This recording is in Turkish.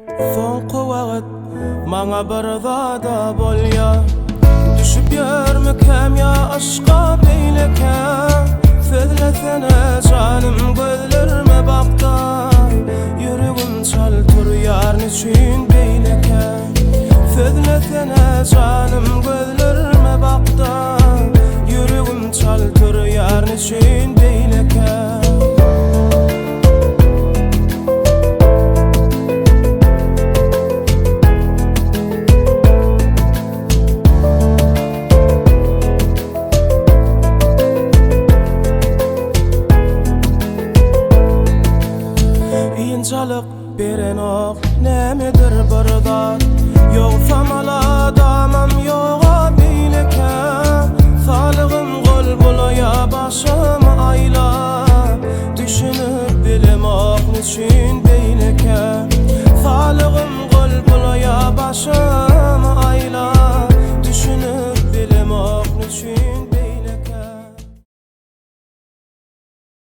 Soňky wagt maňa bir zada bolýar. Düşüp ýörmekem ýa aşka beýlekem. Sözlesene canım gözlerime bakda. Yüregim çaltyr ýar niçin beýlekem. Sözlesene canım gözlerime bakda. Yüregim çaltyr ýar niçin beýlekem. Ýynçalyk beren ok nämedir bir zat. Ýogsa mala adamam ýoga beýlekem. Salygym gol bolýa başymy aýlap. Düşünüp bilemok niçin beýlekem.